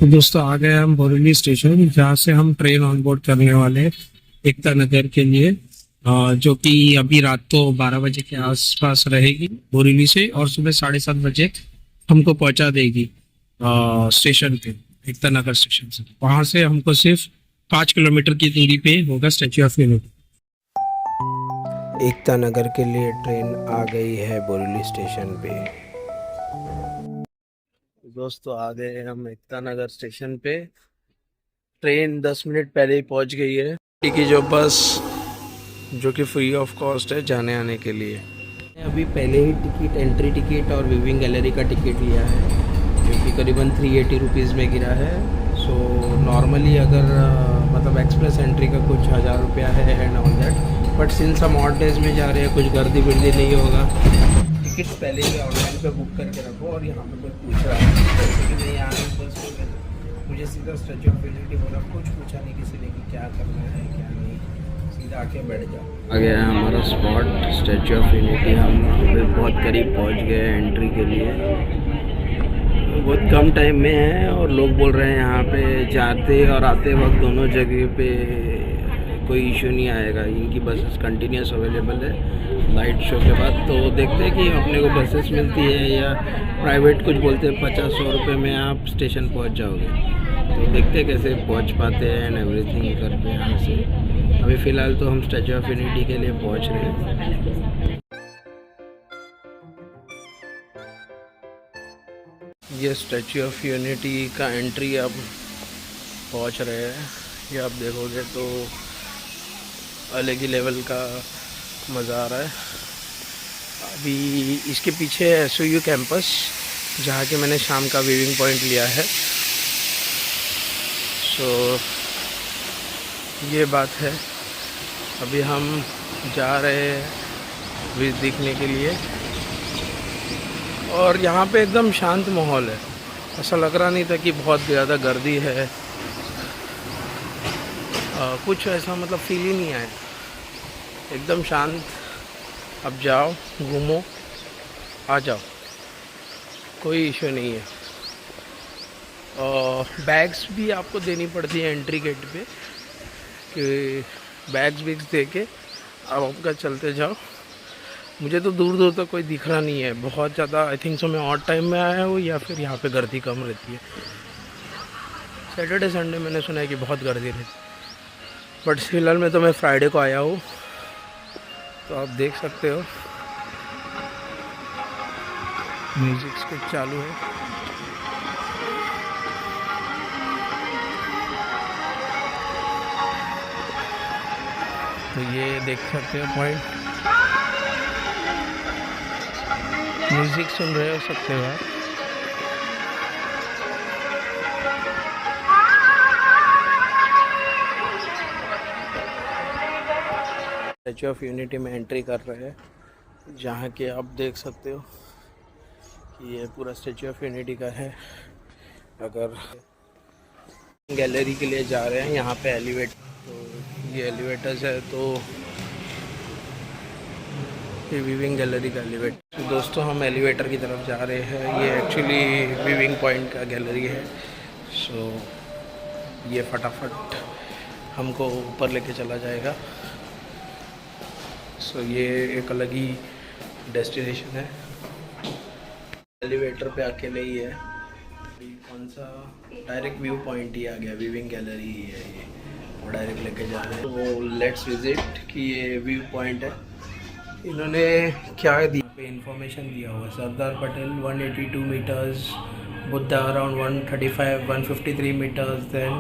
तो दोस्तों आ गए हम बोरीवली स्टेशन, जहाँ से हम ट्रेन ऑन बोर्ड करने वाले हैं एकता नगर के लिए, जो कि अभी रात को 12 बजे के आसपास रहेगी बोरीवली से, और सुबह 7:30 बजे हमको पहुंचा देगी स्टेशन पे, एकता नगर स्टेशन से। वहां से हमको सिर्फ 5 किलोमीटर की दूरी पे होगा statue of unity. Ekta Nagar के लिए ट्रेन आ गई है बोरीवली स्टेशन पे। दोस्तों आ गए हम एकता नगर स्टेशन पे। ट्रेन 10 मिनट पहले ही पहुंच गई है। की जो बस जो कि फ्री ऑफ कॉस्ट है जाने आने के लिए। अभी पहले ही टिकट, एंट्री टिकट और विविंग गैलरी का टिकट लिया है, जो कि करीबन 380 रुपीज़ में गिरा है। सो नॉर्मली अगर मतलब एक्सप्रेस एंट्री का कुछ 1000 रुपया है and all that, but since हम ऑड डेज में जा रहे हैं, कुछ गर्दी वर्दी नहीं होगा, टिकट्स पहले ही ऑनलाइन पे बुक करके रखो। और यहाँ पे कोई पूछ रहा है जैसे कि मैं यहाँ बस में मुझे सीधा स्टैच्यू ऑफ यूनिटी बोला, कुछ पूछा नहीं किसी ने कि क्या करना है क्या नहीं, सीधा आके बैठ जाओ। आ गया है हमारा स्पॉट स्टैच्यू ऑफ यूनिटी। हम बहुत करीब पहुँच गए एंट्री के लिए। बहुत कम टाइम में है और लोग बोल रहे हैं यहाँ पे जाते और आते वक्त दोनों जगह पे कोई इशू नहीं आएगा। इनकी बसेस कंटिन्यूस अवेलेबल है लाइट शो के बाद। तो देखते हैं कि अपने को बसेस मिलती है या प्राइवेट कुछ बोलते हैं 50-100 रुपये में आप स्टेशन पहुँच जाओगे। तो देखते हैं कैसे पहुँच पाते हैं एंड एवरीथिंग करके यहाँ से। अभी फ़िलहाल तो हम स्टैच्यू ऑफ यूनिटी के लिए पहुँच रहे हैं। ये स्टैच्यू ऑफ यूनिटी का एंट्री अब पहुँच रहे हैं। ये आप देखोगे तो अलग ही लेवल का मज़ा आ रहा है। अभी इसके पीछे है SOU कैंपस, जहाँ के मैंने शाम का व्यूइंग पॉइंट लिया है। सो ये बात है। अभी हम जा रहे हैं व्यू देखने के लिए, और यहाँ पे एकदम शांत माहौल है। ऐसा लग रहा नहीं था कि बहुत ज़्यादा गर्दी है, कुछ ऐसा मतलब फील ही नहीं आया, एकदम शांत। अब जाओ घूमो आ जाओ, कोई इशू नहीं है। और बैग्स भी आपको देनी पड़ती है एंट्री गेट पे, कि बैग्स दे के आप आपका चलते जाओ। मुझे तो दूर दूर तक कोई दिख रहा नहीं है बहुत ज़्यादा। आई थिंक सो मैं ऑड टाइम में आया हूँ, या फिर यहाँ पे गर्दी कम रहती है। सैटरडे संडे मैंने सुना है कि बहुत गर्दी रहती है, बट फिलहाल में तो मैं फ्राइडे को आया हूँ। तो आप देख सकते हो म्यूजिक कुछ चालू है। तो ये देख सकते हो पॉइंट, म्यूजिक सुन रहे हो सकते हो आप। स्टैच्यू ऑफ यूनिटी में एंट्री कर रहे हैं, जहाँ के आप देख सकते हो कि ये पूरा स्टैच्यू ऑफ यूनिटी का है। अगर गैलरी के लिए जा रहे हैं, यहाँ पे एलिवेटर, तो ये एलिवेटर्स है, तो ये व्यूइंग गैलरी का एलिवेटर। तो दोस्तों हम एलिवेटर की तरफ जा रहे हैं। ये एक्चुअली व्यूइंग पॉइंट का गैलरी है। सो ये फटाफट हमको ऊपर लेके चला जाएगा। सो ये एक अलग ही डेस्टिनेशन है। एलिवेटर पे अकेले ही है। कौन सा डायरेक्ट व्यू पॉइंट ही आ गया, व्यूइंग गैलरी ही है ये, वो डायरेक्ट लेके जा रहे हैं। वो लेट्स विजिट कि ये व्यू पॉइंट है। इन्होंने क्या दिया पे इंफॉर्मेशन दिया हुआ है। Sardar Patel 182 metres, Buddha around 153 metres, then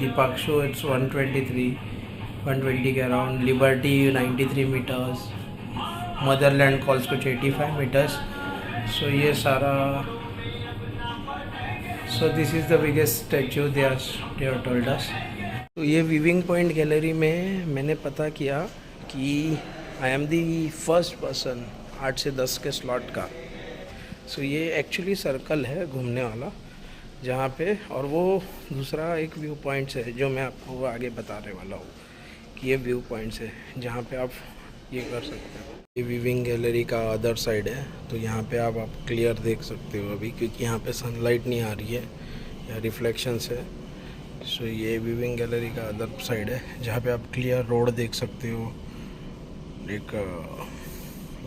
दीपाक्षो इट्स 120 के around, liberty 93 metres, motherland calls कुछ 85 मीटर्स। सो ये सारा, so this is the biggest statue they are told us. तो ये व्यूइंग पॉइंट गैलरी में मैंने पता किया कि I am the first person 8 से 10 के स्लॉट का। सो ये एक्चुअली सर्कल है घूमने वाला जहाँ पे, और वो दूसरा एक व्यू पॉइंट्स है जो मैं आपको आगे बताने वाला हूँ कि ये व्यू पॉइंट्स है जहाँ पे आप ये कर सकते हो। ये व्यूइंग गैलरी का अदर साइड है, तो यहाँ पे आप क्लियर देख सकते हो अभी, क्योंकि यहाँ पे सनलाइट नहीं आ रही है। या रिफ्लेक्शन से। सो ये विविंग गैलरी का अदर साइड है जहाँ पे आप क्लियर रोड देख सकते हो। एक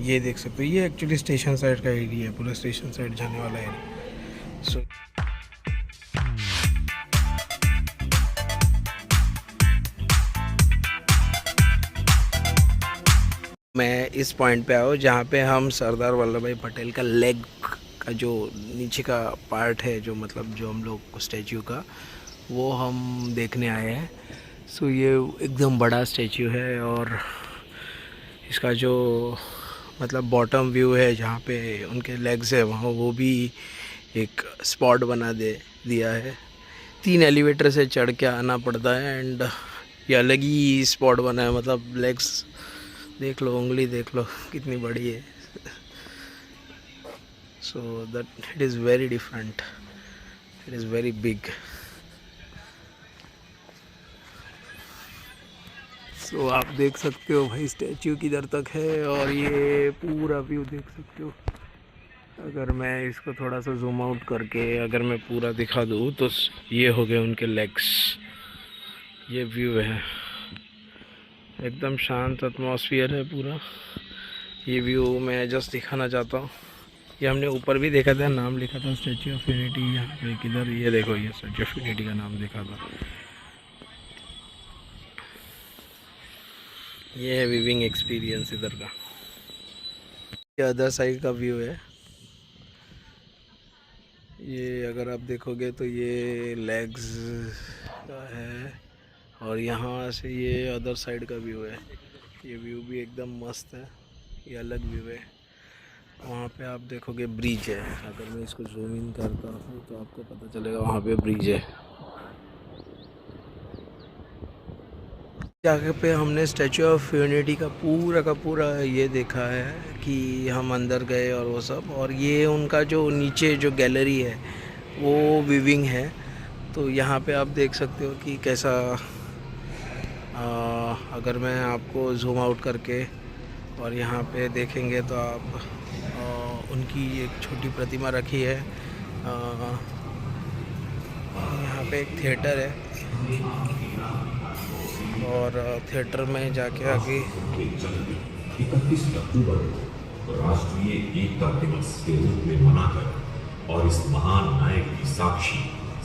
ये देख सकते हो, ये एक्चुअली स्टेशन साइड का एरिया है, पूरा स्टेशन साइड जाने वाला एरिया। सो मैं इस पॉइंट पे आया हूँ जहाँ पे हम सरदार वल्लभ भाई पटेल का लेग का जो नीचे का पार्ट है, जो मतलब जो हम लोग स्टैचू का, वो हम देखने आए हैं। सो ये एकदम बड़ा स्टैचू है और इसका जो मतलब बॉटम व्यू है जहाँ पे उनके लेग्स है, वहाँ वो भी एक स्पॉट बना दिया है। 3 एलिवेटर से चढ़ के आना पड़ता है एंड ये अलग ही स्पॉट बना है। मतलब लेग्स देख लो, उंगली देख लो कितनी बड़ी है। So that it is very different, it is very big. सो आप देख सकते हो भाई स्टैचू किधर तक है और ये पूरा व्यू देख सकते हो। अगर मैं इसको थोड़ा सा जूम आउट करके अगर मैं पूरा दिखा दूँ तो ये हो गए उनके लेग्स। ये व्यू है, एकदम शांत एटमॉस्फेयर है पूरा। ये व्यू मैं जस्ट दिखाना चाहता हूँ। ये हमने ऊपर भी देखा था, नाम लिखा था स्टैचू ऑफ यूनिटी यहाँ पे किधर, ये देखो ये स्टैचू ऑफ यूनिटी का नाम लिखा था। ये है विविंग एक्सपीरियंस इधर का। ये अदर साइड का व्यू है। ये अगर आप देखोगे तो ये लेग्स का है और यहाँ से ये अदर साइड का व्यू है। ये व्यू भी एकदम मस्त है, ये अलग व्यू है। वहाँ पे आप देखोगे ब्रिज है। अगर मैं इसको जूम इन करता हूँ तो आपको पता चलेगा वहाँ पे ब्रिज है। जगह पे हमने स्टैचू ऑफ यूनिटी का पूरा ये देखा है कि हम अंदर गए और वो सब, और ये उनका जो नीचे जो गैलरी है वो विविंग है। तो यहाँ पे आप देख सकते हो कि कैसा अगर मैं आपको जूम आउट करके और यहाँ पे देखेंगे तो आप उनकी एक छोटी प्रतिमा रखी है। यहाँ पे एक थिएटर है और थिएटर में जाके आगे 31 अक्टूबर को राष्ट्रीय एकता दिवस के रूप में मनाकर और इस महान नायक की साक्षी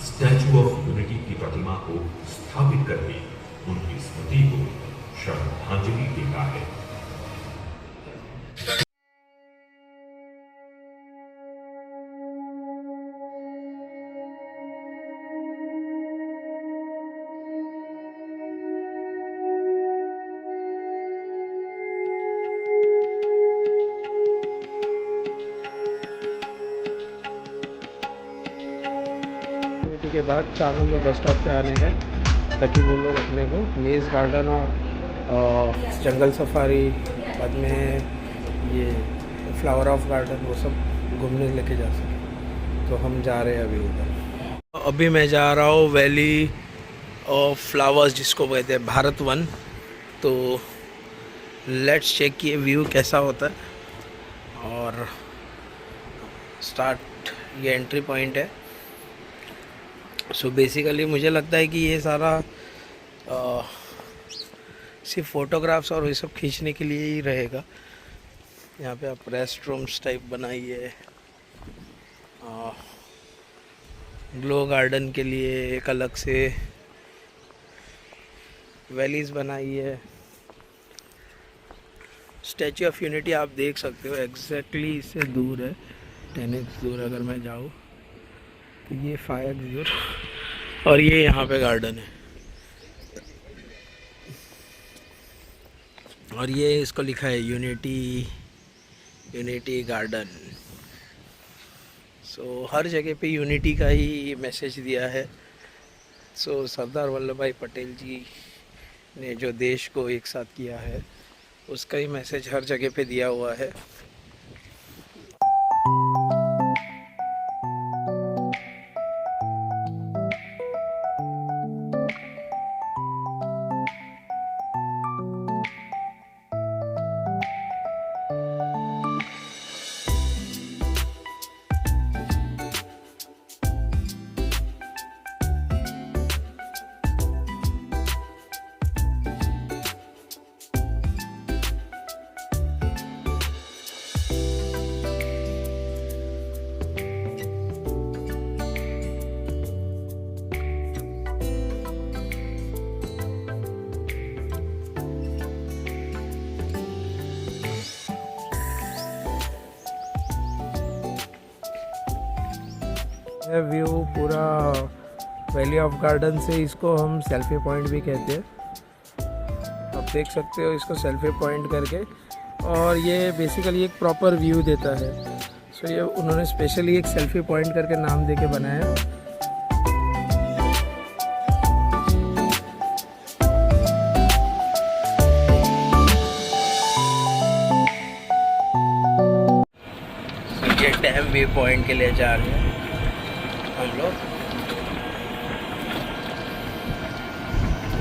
स्टैचू ऑफ यूनिटी की प्रतिमा को स्थापित करके उनकी स्मृति को श्रद्धांजलि देता है। के बाद 4 नंबर बस स्टॉप पे आने का, ताकि वो लोग अपने को मेज़ गार्डन और जंगल सफारी, बाद में ये फ्लावर ऑफ गार्डन, वो सब घूमने लेके जा सकें। तो हम जा रहे हैं अभी उधर। अभी मैं जा रहा हूँ वैली ऑफ फ्लावर्स जिसको कहते हैं भारत वन। तो लेट्स चेक ये व्यू कैसा होता है। और स्टार्ट, ये एंट्री पॉइंट है। सो बेसिकली मुझे लगता है कि ये सारा सिर्फ फ़ोटोग्राफ्स और ये सब खींचने के लिए ही रहेगा। यहाँ पे आप रेस्ट रूम्स टाइप बनाई है, ग्लो गार्डन के लिए एक अलग से वैलीज बनाई है। स्टैचू ऑफ यूनिटी आप देख सकते हो एग्जैक्टली इससे दूर है, 10x दूर अगर मैं जाऊँ तो ये 5x दूर, और ये यहाँ पे गार्डन है। और ये इसको लिखा है यूनिटी गार्डन। सो हर जगह पे यूनिटी का ही मैसेज दिया है। सो सरदार वल्लभ भाई पटेल जी ने जो देश को एक साथ किया है, उसका ही मैसेज हर जगह पे दिया हुआ है। है व्यू पूरा वैली ऑफ गार्डन से। इसको हम सेल्फी पॉइंट भी कहते हैं। आप देख सकते हो इसको सेल्फी पॉइंट करके, और ये बेसिकली एक प्रॉपर व्यू देता है। सो ये उन्होंने स्पेशली एक सेल्फी पॉइंट करके नाम देके बनाया। ये डैम व्यू पॉइंट के लिए जा रहे हैं हम लोग।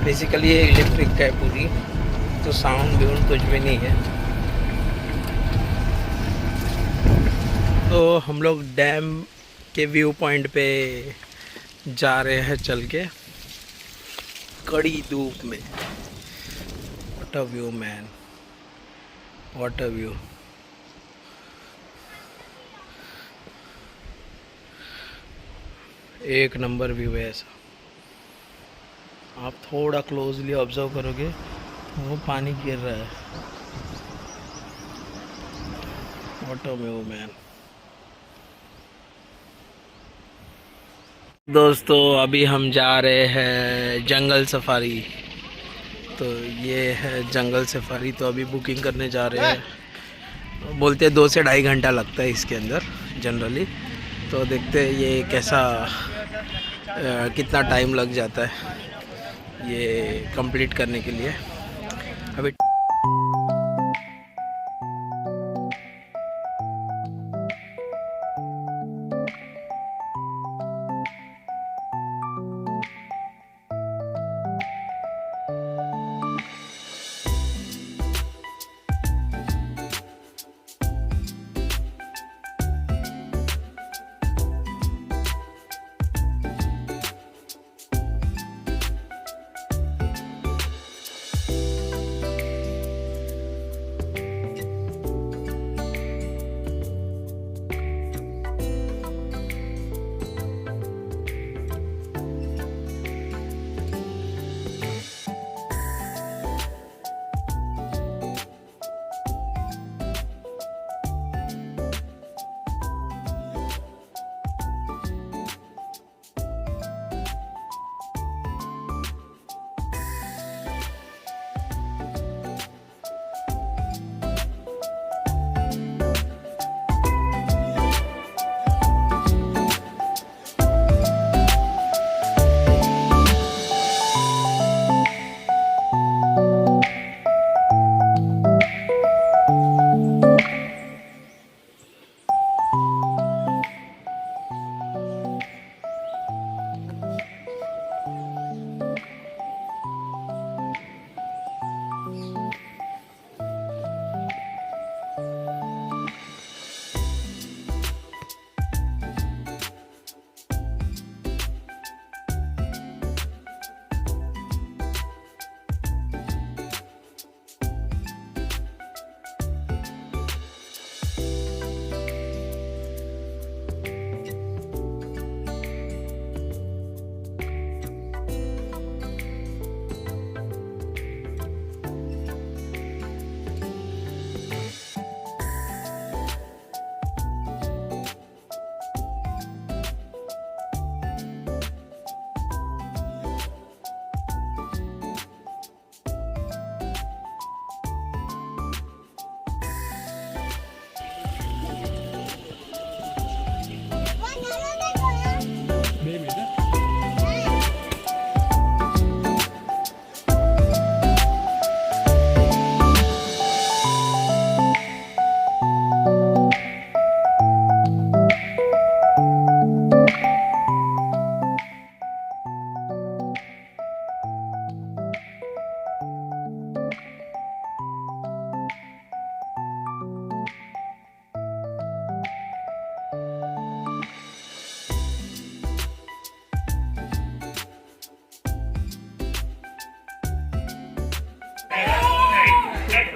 बेसिकली ये इलेक्ट्रिक है पूरी, तो साउंड भी कुछ भी नहीं है। तो हम लोग डैम के व्यू पॉइंट पे जा रहे हैं चल के, कड़ी धूप में। What a view man, what a view. एक नंबर व्यू है ऐसा। आप थोड़ा क्लोजली ऑब्जर्व करोगे तो वो पानी गिर रहा है। What a view man. दोस्तों अभी हम जा रहे हैं जंगल सफारी। तो ये है जंगल सफारी। तो अभी बुकिंग करने जा रहे हैं। बोलते हैं 2 से 2.5 घंटा लगता है इसके अंदर जनरली। तो देखते हैं ये कैसा कितना टाइम लग जाता है ये कंप्लीट करने के लिए। अभी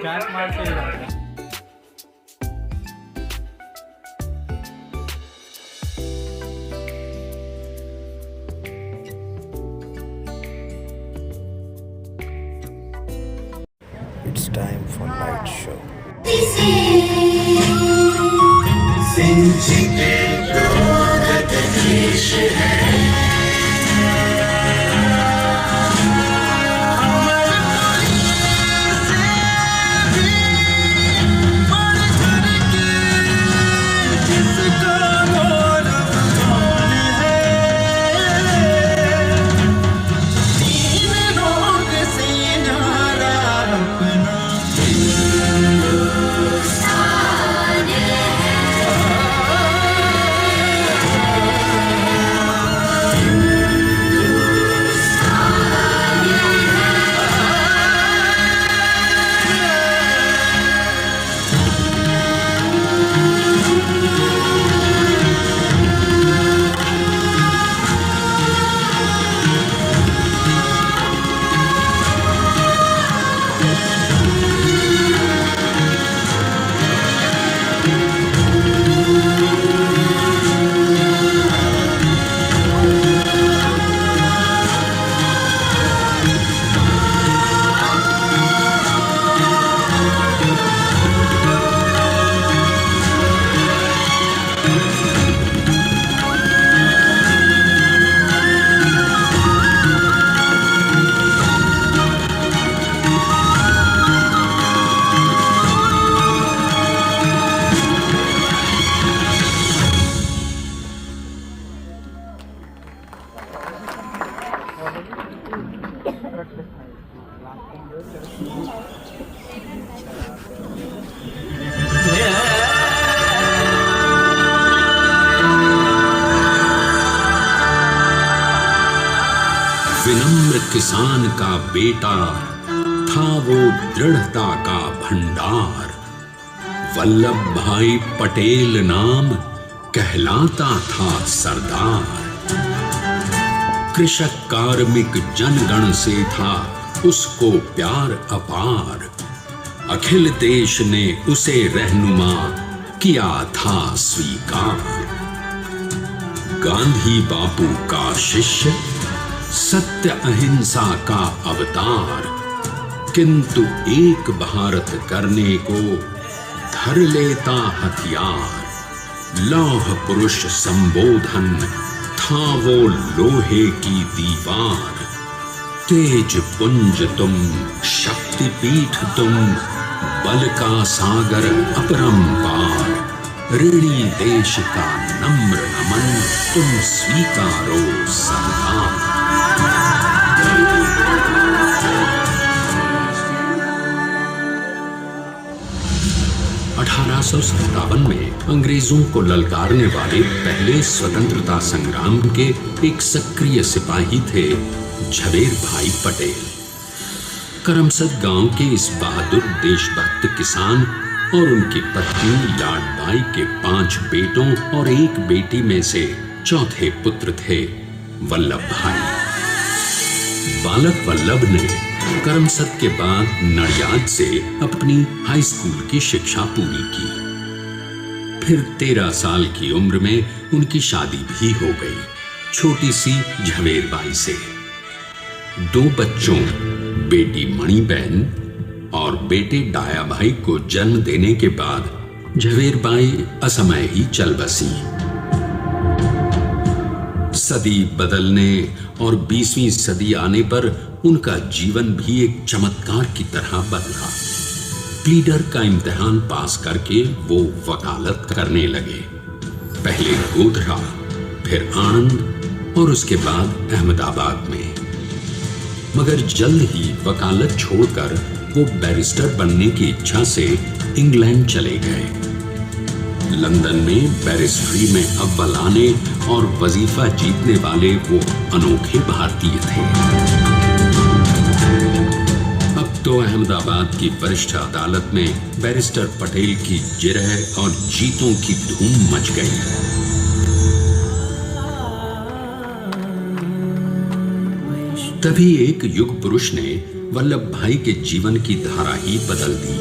कैच मार के ही रहता है। It's time for night show. Sing, sing, विनम्र किसान का बेटा था वो दृढ़ता का भंडार। वल्लभ भाई पटेल नाम कहलाता था सरदार। कृषक कार्मिक जनगण से था उसको प्यार अपार। अखिल देश ने उसे रहनुमा किया था स्वीकार। गांधी बापू का शिष्य, सत्य अहिंसा का अवतार, किंतु एक भारत करने को धर लेता हथियार। लौह पुरुष संबोधन था वो लोहे की दीवार। तेज पुंज तुम, शक्ति पीठ तुम, बल का सागर अपरंपार। ऋणी देश का नम्र नमन तुम स्वीकारो सरदार। 1857 में अंग्रेजों को ललकारने वाले पहले स्वतंत्रता संग्राम के एक सक्रिय सिपाही थे झवेर भाई पटेल। करमसद गांव के इस बहादुर देशभक्त किसान और उनकी पत्नी लाडबाई के 5 बेटों और 1 बेटी में से चौथे पुत्र थे वल्लभ भाई। बालक वल्लभ ने करमसद के बाद नडियाद से अपनी हाई स्कूल की शिक्षा पूरी की। फिर 13 साल की उम्र में उनकी शादी भी हो गई, छोटी सी झवेरबाई से। 2 बच्चों, बेटी मणिबेन और बेटे डाया भाई को जन्म देने के बाद झवेरबाई असमय ही चल बसी। सदी बदलने और 20वीं सदी आने पर उनका जीवन भी एक चमत्कार की तरह बदला। प्लीडर का इम्तिहान पास करके वो वकालत करने लगे। पहले गोधरा, फिर आणंद और उसके बाद अहमदाबाद में। मगर जल्द ही वकालत छोड़कर वो बैरिस्टर बनने की इच्छा से इंग्लैंड चले गए। लंदन में बैरिस्ट्री में अव्वल आने और वजीफा जीतने वाले वो अनोखे भारतीय थे। अब तो अहमदाबाद की वरिष्ठ अदालत में बैरिस्टर पटेल की जिरह और जीतों की धूम मच गई। तभी एक युग पुरुष ने वल्लभ भाई के जीवन की धारा ही बदल दी।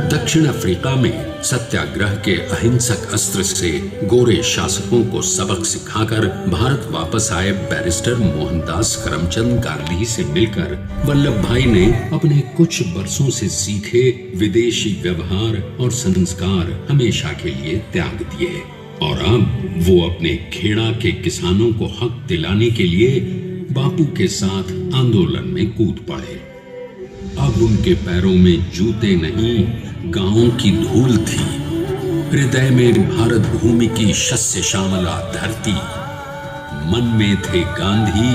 दक्षिण अफ्रीका में सत्याग्रह के अहिंसक अस्त्र से गोरे शासकों को सबक सिखाकर भारत वापस आए बैरिस्टर मोहनदास करमचंद गांधी से मिलकर वल्लभ भाई ने अपने कुछ बरसों से सीखे विदेशी व्यवहार और संस्कार हमेशा के लिए त्याग दिए और अब वो अपने खेड़ा के किसानों को हक दिलाने के लिए बापू के साथ आंदोलन में कूद पड़े। अब उनके पैरों में जूते नहीं, गांवों की धूल थी। हृदय में भारत भूमि की शस्य श्यामला धरती। मन में थे गांधी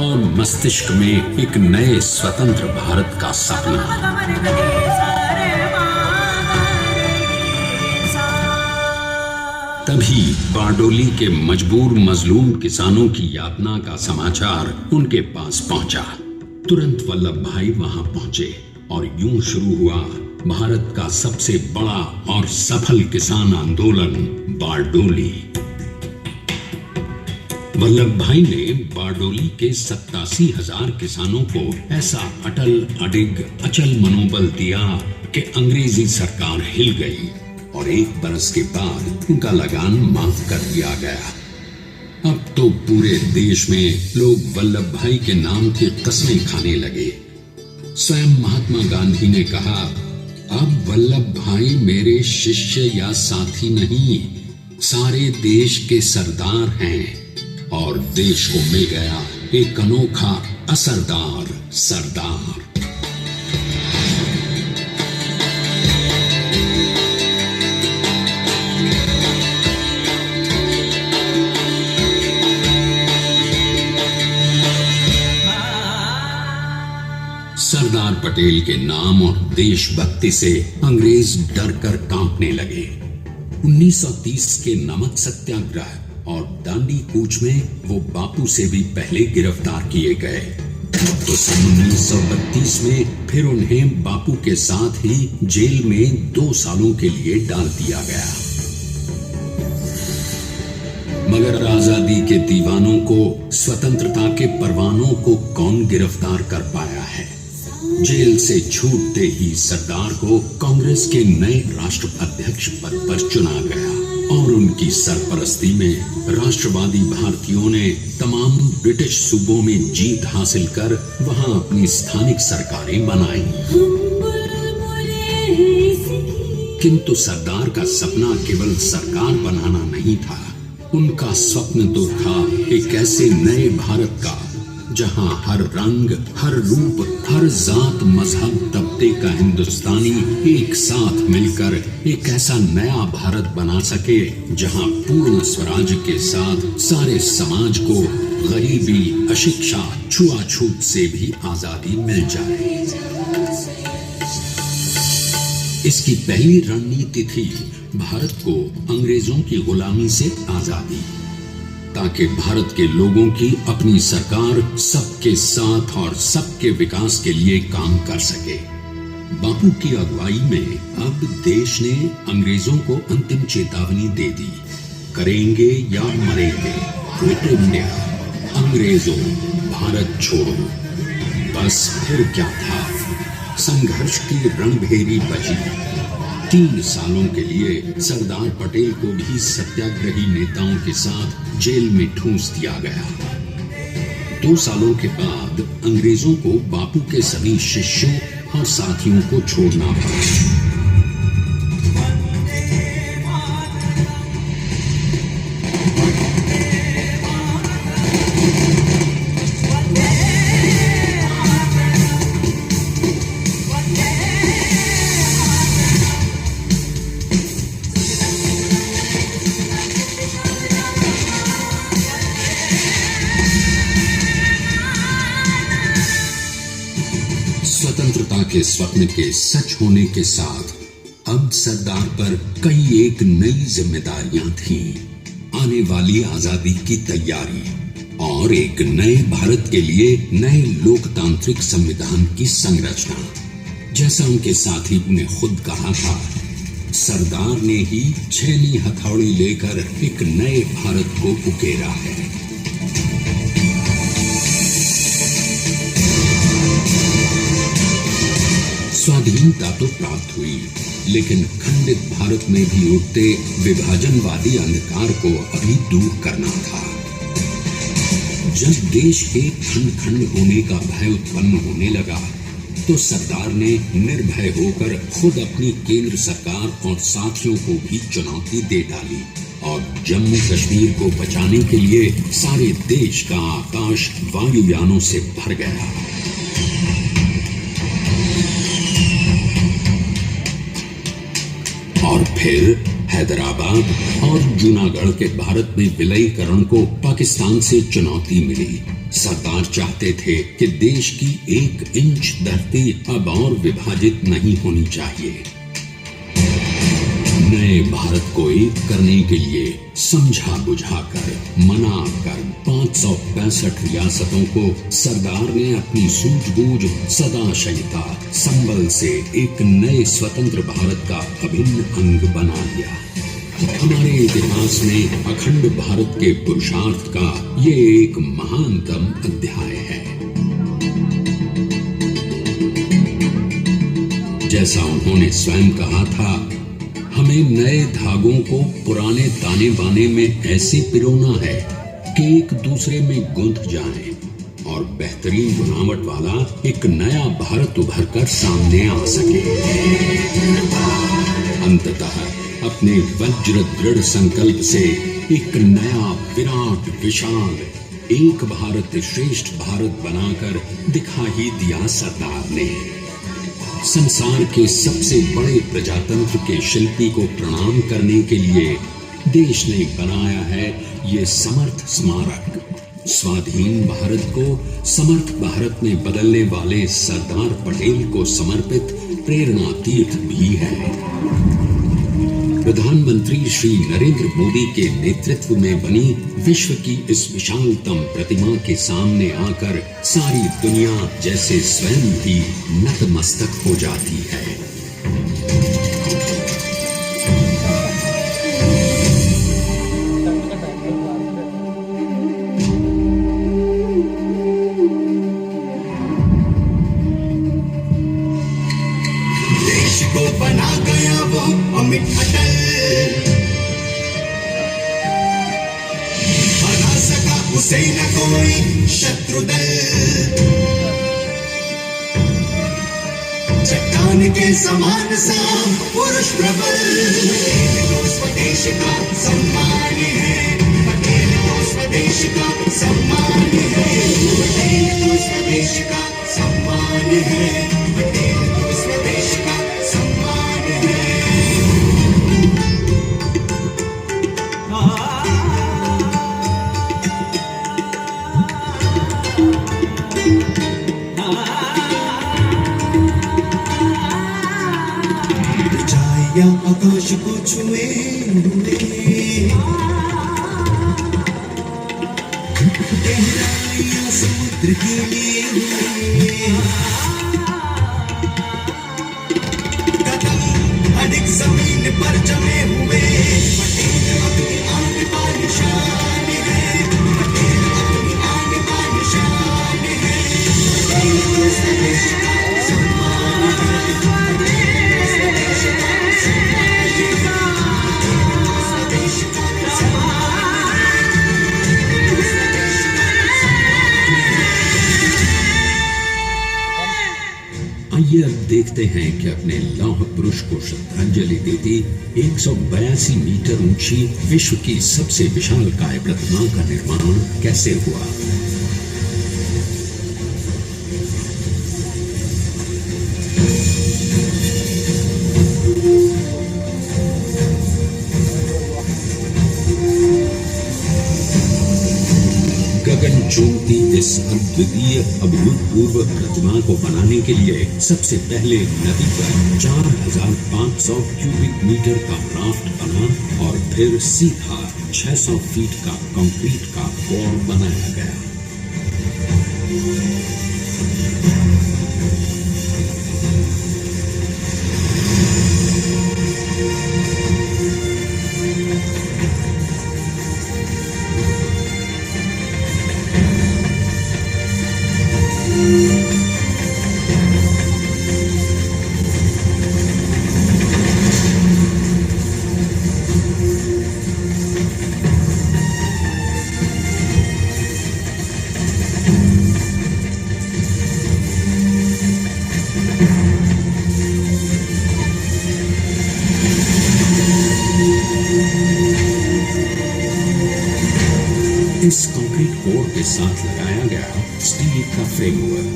और मस्तिष्क में एक नए स्वतंत्र भारत का सपना। तभी बारडोली के मजबूर मजलूम किसानों की यातना का समाचार उनके पास पहुंचा। तुरंत वल्लभ भाई वहां पहुंचे और यूं शुरू हुआ भारत का सबसे बड़ा और सफल किसान आंदोलन बारडोली। वल्लभ भाई ने बारडोली के 87,000 किसानों को ऐसा अटल अडिग अचल मनोबल दिया कि अंग्रेजी सरकार हिल गई और 1 बरस के बाद उनका लगान माफ कर दिया गया। अब तो पूरे देश में लोग वल्लभ भाई के नाम की कस्में खाने लगे। स्वयं महात्मा गांधी ने कहा, अब वल्लभ भाई मेरे शिष्य या साथी नहीं, सारे देश के सरदार हैं और देश को मिल गया एक अनोखा असरदार सरदार। पटेल के नाम और देशभक्ति से अंग्रेज डर कर कांपने लगे। 1930 के नमक सत्याग्रह और दांडी कूच में वो बापू से भी पहले गिरफ्तार किए गए। तो सन 1932 में फिर उन्हें बापू के साथ ही जेल में 2 सालों के लिए डाल दिया गया। मगर आजादी के दीवानों को, स्वतंत्रता के परवानों को कौन गिरफ्तार कर पाया है? जेल से छूटते ही सरदार को कांग्रेस के नए राष्ट्र अध्यक्ष पद पर चुना गया और उनकी सरपरस्ती में राष्ट्रवादी भारतीयों ने तमाम ब्रिटिश सूबों में जीत हासिल कर वहां अपनी स्थानिक सरकारें बनाई। किंतु सरदार का सपना केवल सरकार बनाना नहीं था। उनका स्वप्न तो था एक ऐसे नए भारत का जहां हर रंग, हर रूप, हर जात, मजहब, तबके का हिंदुस्तानी एक साथ मिलकर एक ऐसा नया भारत बना सके जहां पूर्ण स्वराज के साथ सारे समाज को गरीबी, अशिक्षा, छुआछूत से भी आजादी मिल जाए। इसकी पहली रणनीति थी भारत को अंग्रेजों की गुलामी से आजादी, ताकि भारत के लोगों की अपनी सरकार सबके साथ और सबके विकास के लिए काम कर सके। बापू की अगुवाई में अब देश ने अंग्रेजों को अंतिम चेतावनी दे दी, करेंगे या मरेंगे, क्विट इंडिया, अंग्रेजों भारत छोड़ो। बस फिर क्या था, संघर्ष की रणभेरी बची। 3 सालों के लिए सरदार पटेल को भी सत्याग्रही नेताओं के साथ जेल में ठूंस दिया गया। 2 सालों के बाद अंग्रेजों को बापू के सभी शिष्यों और साथियों को छोड़ना पड़ा। स्वतंत्रता के स्वप्न के सच होने के साथ अब सरदार पर कई एक नई जिम्मेदारियां थीं। आने वाली आजादी की तैयारी और एक नए भारत के लिए नए लोकतांत्रिक संविधान की संरचना। जैसा उनके साथी ने खुद कहा था, सरदार ने ही छेनी हथौड़ी लेकर एक नए भारत को उकेरा है। स्वाधीनता तो प्राप्त हुई, लेकिन खंडित भारत में भी उठते विभाजनवादी अंधकार को अभी दूर करना था। जब देश के खंड खंड होने का भय उत्पन्न होने लगा, तो सरदार ने निर्भय होकर खुद अपनी केंद्र सरकार और साथियों को भी चुनौती दे डाली और जम्मू कश्मीर को बचाने के लिए सारे देश का आकाश वायुयानों से भर गया। और फिर हैदराबाद और जूनागढ़ के भारत में विलयीकरण को पाकिस्तान से चुनौती मिली। सरदार चाहते थे कि देश की 1 इंच धरती अब और विभाजित नहीं होनी चाहिए। नए भारत को एक करने के लिए समझा बुझाकर, मना कर 565 रियासतों को सरदार ने अपनी सूझबूझ, सदाशयता, संबल से एक नए स्वतंत्र भारत का अभिन्न अंग बना लिया। हमारे इतिहास में अखंड भारत के पुरुषार्थ का ये एक महानतम अध्याय है। जैसा उन्होंने स्वयं कहा था, हमें नए धागों को पुराने ताने बाने में ऐसे पिरोना है कि एक दूसरे में गुंथ जाएं और बेहतरीन बनावट वाला एक नया भारत उभर कर सामने आ सके। अंततः अपने वज्र दृढ़ संकल्प से एक नया विराट विशाल एक भारत श्रेष्ठ भारत बनाकर दिखा ही दिया सरदार ने। संसार के सबसे बड़े प्रजातंत्र के शिल्पी को प्रणाम करने के लिए देश ने बनाया है ये समर्थ स्मारक, स्वाधीन भारत को समर्थ भारत में बदलने वाले सरदार पटेल को समर्पित प्रेरणा तीर्थ भी है। प्रधानमंत्री श्री नरेंद्र मोदी के नेतृत्व में बनी विश्व की इस विशालतम प्रतिमा के सामने आकर सारी दुनिया जैसे स्वयं भी नतमस्तक हो जाती है। बना गया वो अमिट अटल, हरा सका उसे न कोई शत्रु दल। चट्टान के समान सा पुरुष प्रबल, पटेल तो स्वदेश का सम्मान है, पटेल तो स्वदेश का सम्मान है, पटेल तो स्वदेश का सम्मान है, पटेल तो स्वदेश का सम्मान है। ऊंचाइयां आकाश को छुए हुए, गहराइयां समुद्र के लिए हुए, कदम अधिक जमीन पर जमे हुए, पटेल अपनी आन बान शान है, पटेल अपनी आन बान शान है, पटेल तो स्वदेश का सम्मान है, पटेल तो स्वदेश का सम्मान है, पटेल तो स्वदेश का सम्मान है, पटेल तो स्वदेश का सम्मान है। आइए अब देखते हैं कि अपने लौह पुरुष को श्रद्धांजलि देती 182 मीटर ऊंची विश्व की सबसे विशालकाय प्रतिमा का निर्माण कैसे हुआ। गगन चुंबती इस अद्वितीय अभूतपूर्व प्रतिमा को बनाने के लिए सबसे पहले नदी पर 4500 क्यूबिक मीटर का राफ्ट बना और फिर सीधा 600 फीट का कंक्रीट का कोर बनाया गया। इस कंक्रीट कोर के साथ लगाया गया स्टील का फ्रेमवर्क।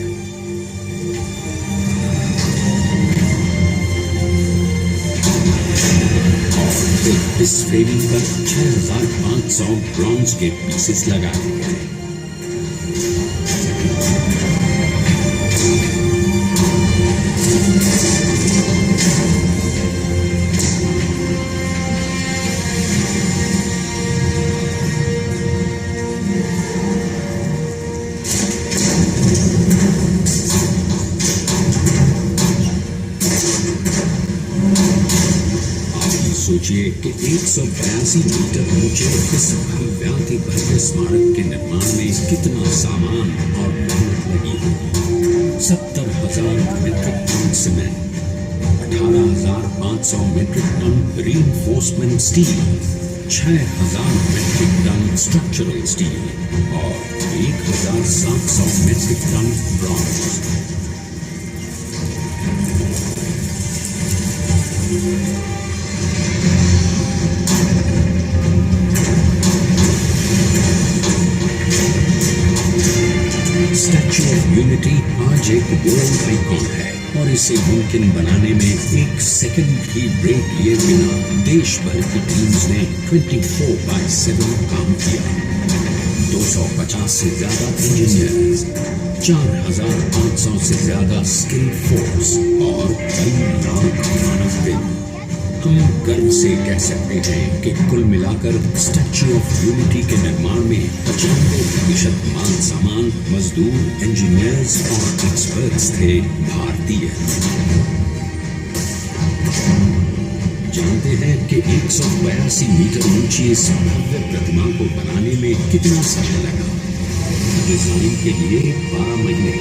और इस फ्रेमिंग पर 6500 ब्रॉन्ज के पीसेस लगाए गए। सोचिए कि 182 मीटर ऊंचे इस भव्याति भव्य स्मारक के निर्माण में कितना सामान और मेहनत लगी होगी। 70,000 metric tonne cement, 18,500 metric tonne reinforcement steel, 6,000 metric tonne structural steel और 1,700 metric tonne bronze. Statue of unity आज एक वर्ल्ड आइकॉन है और इसे मुमकिन बनाने में एक सेकंड भी ब्रेक लिए बिना देश भर की टीम्स ने 24/7 काम किया। 250 से ज्यादा इंजीनियर्स, 4800 से ज्यादा स्किल फोर्स और कई लाख मानव दिन। हम गर्व से कह सकते हैं कि कुल मिलाकर स्टैच्यू ऑफ यूनिटी के निर्माण में 95% मान सम्मान, मजदूर, इंजीनियर्स और एक्सपर्ट्स थे भारतीय। जानते हैं कि 182 मीटर ऊंची इस भव्य प्रतिमा को बनाने में कितना समय लगा? डिजाइन के लिए 12 महीने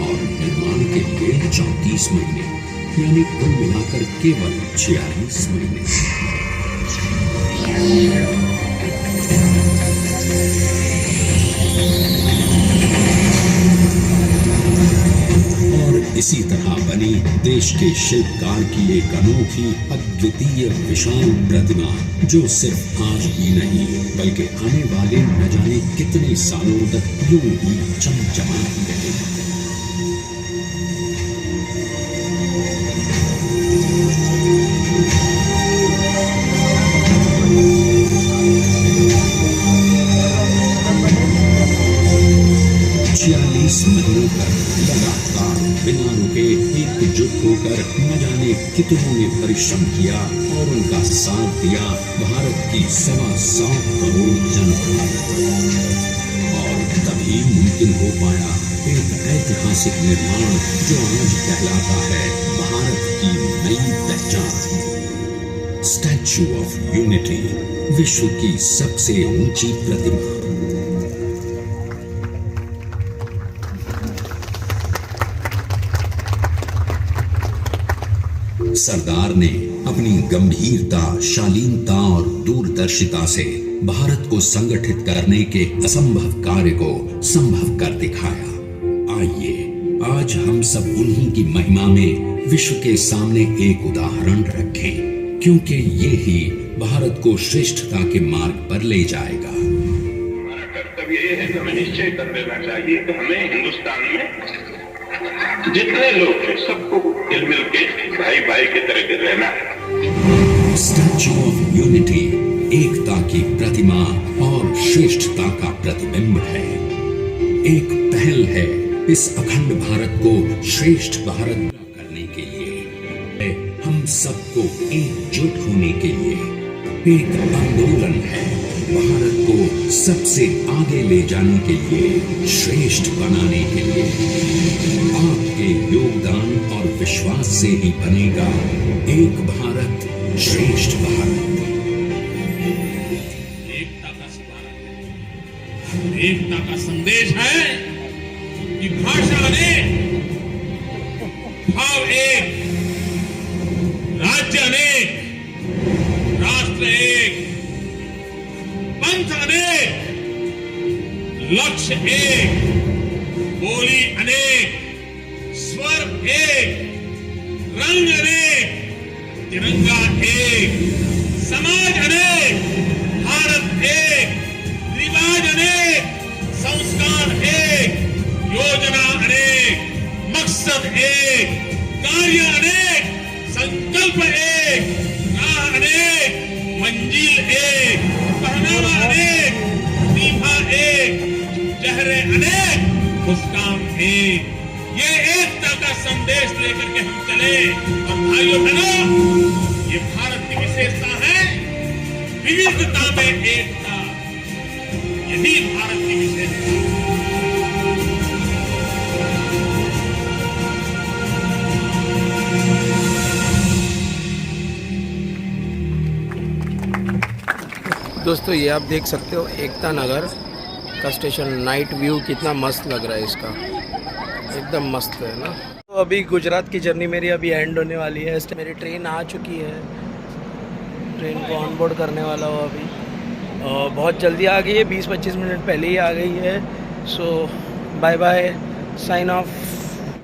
और निर्माण के लिए 34 महीने, यानी कुल मिलाकर केवल 46 महीने। और इसी तरह बनी देश के शिल्पकार की एक अनोखी, अद्वितीय, विशाल प्रतिमा, जो सिर्फ आज ही नहीं बल्कि आने वाले न जाने कितने सालों तक यूं ही चमचमाती रहेगी। महीनों तक लगातार बिना रुके एकजुट होकर न जाने कितनों ने परिश्रम किया और उनका साथ दिया भारत की 125 करोड़ जनता। और तभी मुमकिन हो पाया एक ऐतिहासिक निर्माण जो आज कहलाता है भारत की नई पहचान। स्टैच्यू ऑफ यूनिटी, विश्व की सबसे ऊंची प्रतिमा। सरदार ने अपनी गंभीरता, शालीनता और दूरदर्शिता से भारत को संगठित करने के असंभव कार्य को संभव कर दिखाया। आइए आज हम सब उन्हीं की महिमा में विश्व के सामने एक उदाहरण रखें, क्योंकि ये ही भारत को श्रेष्ठता के मार्ग पर ले जाएगा। हमारा कर्तव्य ये है कि हमें निश्चय कर लेना चाहिए कि हमें हिंदुस्तान में जितने लोग हैं सबको मिल के भाई भाई की तरह के रहना है। स्टैच्यू ऑफ यूनिटी एकता की प्रतिमा और श्रेष्ठता का प्रतिबिंब है। एक पहल है इस अखंड भारत को श्रेष्ठ भारत करने के लिए, हम सबको एकजुट होने के लिए। एक आंदोलन है भारत को सबसे आगे ले जाने के लिए, श्रेष्ठ बनाने के लिए। आपके योगदान और विश्वास से ही बनेगा एक भारत श्रेष्ठ भारत। एकता का सिद्धांत है, एकता का संदेश है कि भाषा अनेक, भाव एक, राज्य अनेक, राष्ट्र एक, पंथ अनेक, लक्ष्य एक, बोली अनेक, स्वर एक, रंग अनेक, तिरंगा एक, समाज अनेक, भारत एक, रिवाज अनेक, संस्कार एक, योजना अनेक, मकसद एक, कार्य अनेक, संकल्प एक, राह अनेक, मंजिल एक, पहनावा अनेक, प्रतिभा एक, चेहरे अनेक, मुस्कान एक। ये एकता का संदेश लेकर के हम चले। और भाइयों बहनों, ये भारत की विशेषता है, विविधता में एकता। यही भारत की विशेषता है। दोस्तों ये आप देख सकते हो एकता नगर का स्टेशन, नाइट व्यू कितना मस्त लग रहा है इसका, एकदम मस्त है ना। तो अभी गुजरात की जर्नी मेरी अभी एंड होने वाली है। मेरी ट्रेन आ चुकी है, ट्रेन को ऑन बोर्ड करने वाला हूँ अभी। बहुत जल्दी आ गई है, 20-25 मिनट पहले ही आ गई है। सो बाय बाय, साइन ऑफ।